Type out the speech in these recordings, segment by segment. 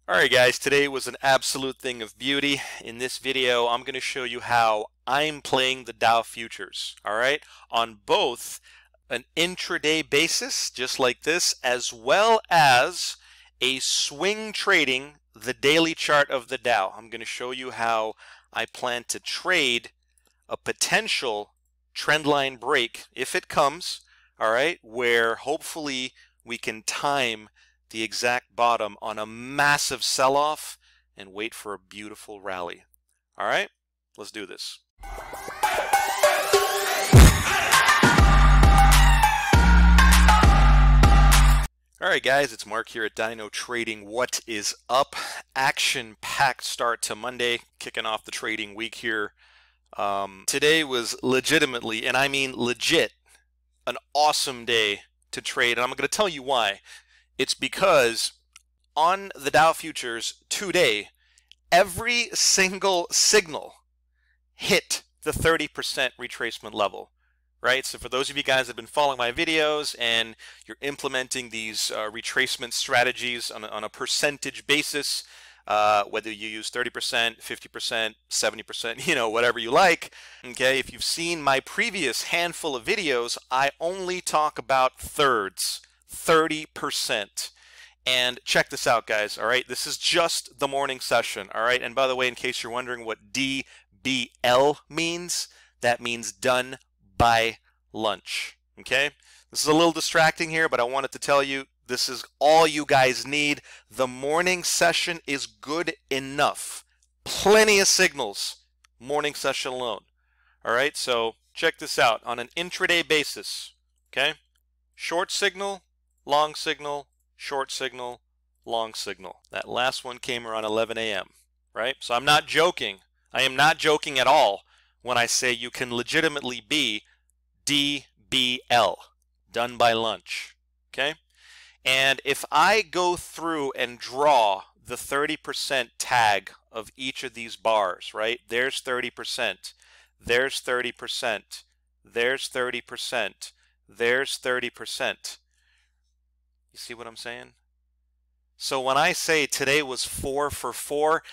Alright guys, today was an absolute thing of beauty. In this video, I'm going to show you how I'm playing the Dow futures, alright, on both an intraday basis, just like this, as well as a swing trading the daily chart of the Dow. I'm going to show you how I plan to trade a potential trendline break, if it comes, alright, where hopefully we can time the exact bottom on a massive sell-off and wait for a beautiful rally. All right, let's do this. All right, guys, it's Mark here at Dino Trading. What is up? Action-packed start to Monday, kicking off the trading week here. Today was legitimately, and I mean legit, an awesome day to trade, and I'm going to tell you why. It's because on the Dow futures today, every single signal hit the 30% retracement level, right? So for those of you guys that have been following my videos and you're implementing these retracement strategies on a percentage basis, whether you use 30%, 50%, 70%, you know, whatever you like, okay? If you've seen my previous handful of videos, I only talk about thirds. 30%. And check this out, guys, all right? This is just the morning session, all right? And by the way, in case you're wondering what D.B.L means, that means done by lunch, okay? This is a little distracting here, but I wanted to tell you this is all you guys need. The morning session is good enough. Plenty of signals, morning session alone, all right? So check this out. On an intraday basis, okay? Short signal, long signal, short signal, long signal. That last one came around 11 a.m., right? So I'm not joking. I am not joking at all when I say you can legitimately be D.B.L, done by lunch, okay? And if I go through and draw the 30% tag of each of these bars, right? There's 30%, there's 30%, there's 30%, there's 30%. You see what I'm saying? So when I say today was 4 for 4,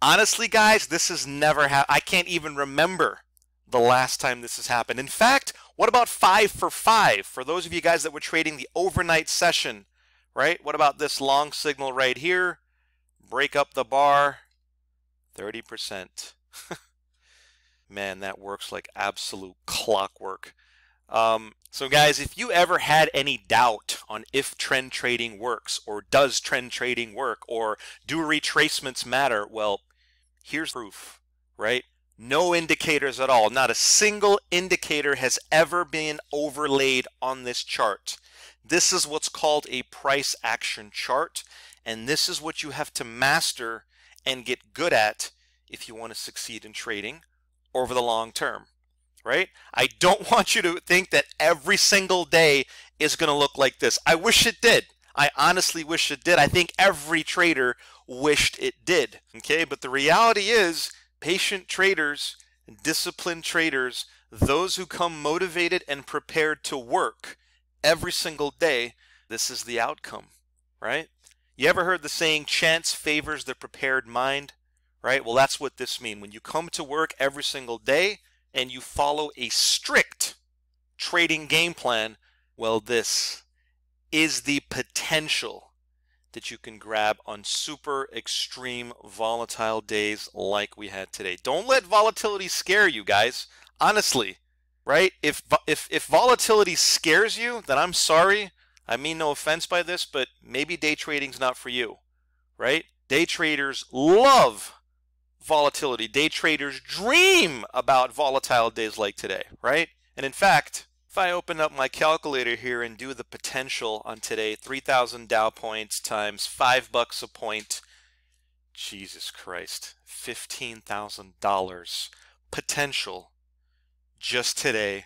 honestly, guys, this has never happened. I can't even remember the last time this has happened. In fact, what about 5 for 5? For those of you guys that were trading the overnight session, right? What about this long signal right here? Break up the bar, 30%. Man, that works like absolute clockwork. So guys, if you ever had any doubt on if trend trading works, or does trend trading work, or do retracements matter, well, here's proof, right? No indicators at all. Not a single indicator has ever been overlaid on this chart. This is what's called a price action chart, and this is what you have to master and get good at if you want to succeed in trading over the long term. Right? I don't want you to think that every single day is going to look like this. I wish it did. I honestly wish it did. I think every trader wished it did. Okay, but the reality is patient traders, disciplined traders, those who come motivated and prepared to work every single day, this is the outcome, right? You ever heard the saying, chance favors the prepared mind, right? Well, that's what this means. When you come to work every single day, and you follow a strict trading game plan, well, this is the potential that you can grab on super extreme volatile days like we had today. Don't let volatility scare you, guys. Honestly, right? If volatility scares you, then I'm sorry. I mean no offense by this, but maybe day trading's not for you, right? Day traders love volatility. Day traders dream about volatile days like today, right? And in fact, if I open up my calculator here and do the potential on today, 3,000 Dow points times $5 a point, Jesus Christ, $15,000 potential just today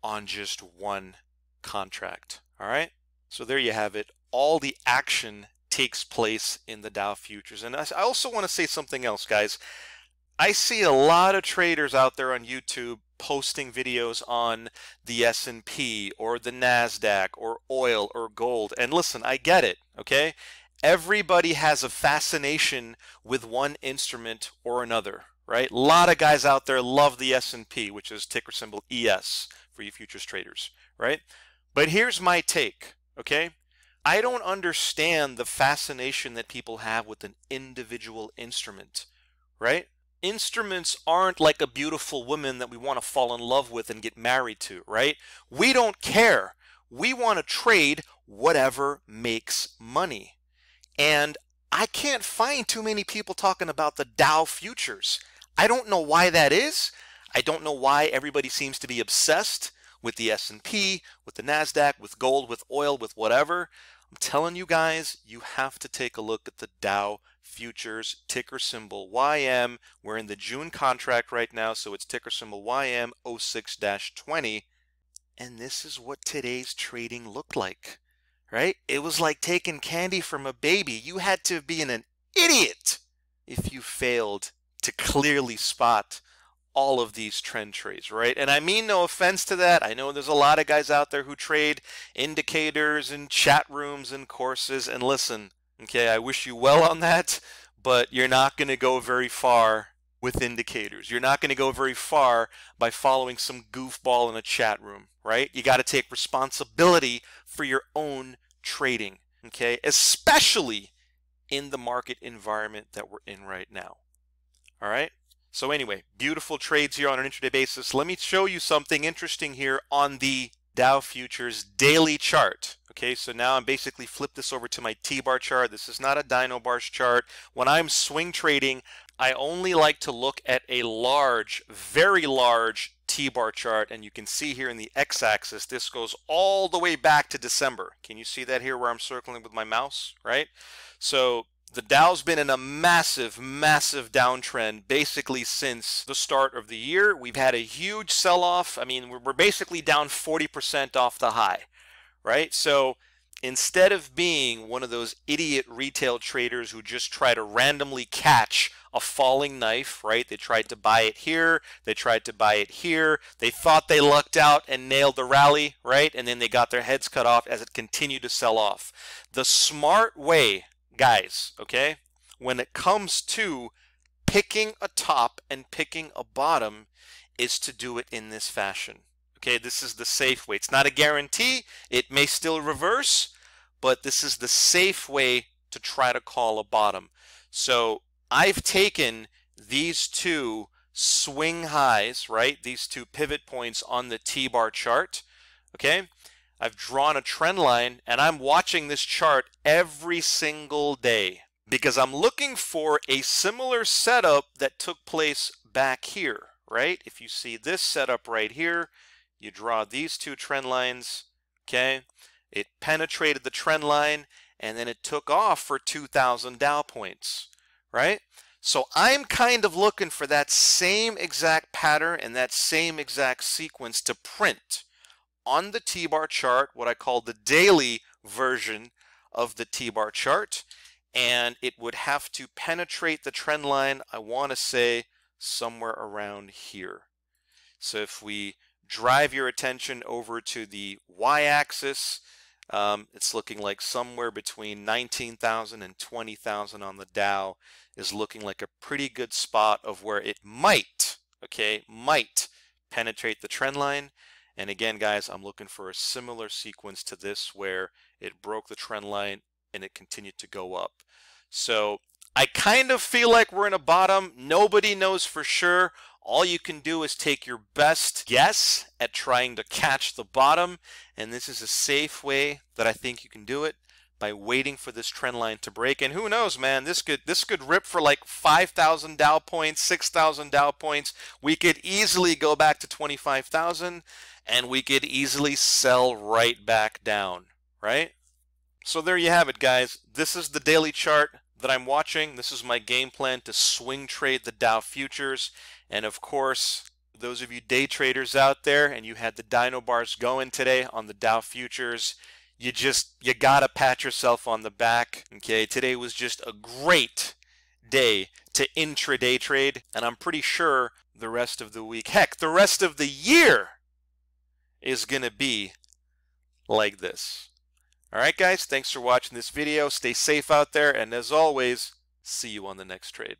on just one contract, all right? So there you have it. All the action takes place in the Dow futures. And I also want to say something else, guys. I see a lot of traders out there on YouTube posting videos on the S&P or the NASDAQ or oil or gold. And listen, I get it, okay? Everybody has a fascination with one instrument or another, right? A lot of guys out there love the S&P, which is ticker symbol ES for you futures traders, right? But here's my take, okay? I don't understand the fascination that people have with an individual instrument, right? Instruments aren't like a beautiful woman that we want to fall in love with and get married to, right? We don't care. We want to trade whatever makes money. And I can't find too many people talking about the Dow futures. I don't know why that is. I don't know why everybody seems to be obsessed with the S&P, with the NASDAQ, with gold, with oil, with whatever. I'm telling you guys, you have to take a look at the Dow futures, ticker symbol YM. We're in the June contract right now, so it's ticker symbol YM 06-20. And this is what today's trading looked like. Right? It was like taking candy from a baby. You had to be an idiot if you failed to clearly spot all of these trend trades, right? And I mean no offense to that. I know there's a lot of guys out there who trade indicators and chat rooms and courses. And listen, okay, I wish you well on that, but you're not going to go very far with indicators. You're not going to go very far by following some goofball in a chat room, right? You got to take responsibility for your own trading, okay? Especially in the market environment that we're in right now. All right? So anyway, beautiful trades here on an intraday basis. Let me show you something interesting here on the Dow futures daily chart. Okay, so now I'm basically flipped this over to my T-bar chart. This is not a dyno bars chart. When I'm swing trading, I only like to look at a large, very large T-bar chart, and you can see here in the x-axis, this goes all the way back to December. Can you see that here where I'm circling with my mouse, right? So the Dow's been in a massive, massive downtrend basically since the start of the year. We've had a huge sell-off. I mean, we're basically down 40% off the high, right? So instead of being one of those idiot retail traders who just try to randomly catch a falling knife, right? They tried to buy it here, they tried to buy it here, they thought they lucked out and nailed the rally, right? And then they got their heads cut off as it continued to sell off. The smart way, guys, okay, when it comes to picking a top and picking a bottom is to do it in this fashion. Okay, this is the safe way. It's not a guarantee. It may still reverse, but this is the safe way to try to call a bottom. So I've taken these two swing highs, right? These two pivot points on the T-bar chart, okay? I've drawn a trend line, and I'm watching this chart every single day because I'm looking for a similar setup that took place back here, right? If you see this setup right here, you draw these two trend lines, okay? It penetrated the trend line, and then it took off for 2,000 Dow points, right? So I'm kind of looking for that same exact pattern and that same exact sequence to print on the T-bar chart, what I call the daily version of the T-bar chart, and it would have to penetrate the trend line, I want to say, somewhere around here. So if we drive your attention over to the y-axis, it's looking like somewhere between 19,000 and 20,000 on the Dow is looking like a pretty good spot of where it might, okay, might penetrate the trend line. And again, guys, I'm looking for a similar sequence to this where it broke the trend line and it continued to go up. So I kind of feel like we're in a bottom. Nobody knows for sure. All you can do is take your best guess at trying to catch the bottom, and this is a safe way that I think you can do it by waiting for this trend line to break. And who knows, man, this could rip for like 5,000 Dow points, 6,000 Dow points. We could easily go back to 25,000, and we could easily sell right back down, right? So there you have it, guys. This is the daily chart that I'm watching. This is my game plan to swing trade the Dow futures. And of course, those of you day traders out there and you had the dyno bars going today on the Dow futures, you gotta pat yourself on the back. Okay, today was just a great day to intraday trade, and I'm pretty sure the rest of the week, heck, the rest of the year is gonna be like this. All right, guys, thanks for watching this video. Stay safe out there, and as always, see you on the next trade.